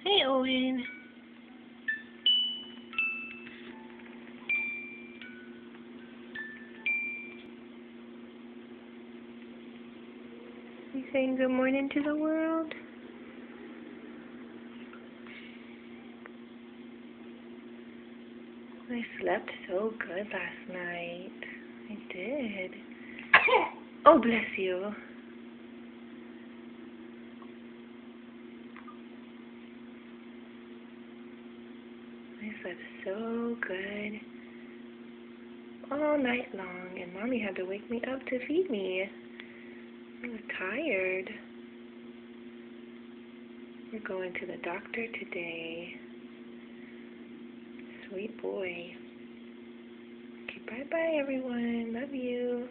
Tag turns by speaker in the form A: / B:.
A: Hey, Owen. You saying good morning to the world? I slept so good last night. I did. Oh, bless you. I slept so good all night long, and Mommy had to wake me up to feed me. I was tired. We're going to the doctor today. Sweet boy. Okay, bye-bye, everyone. Love you.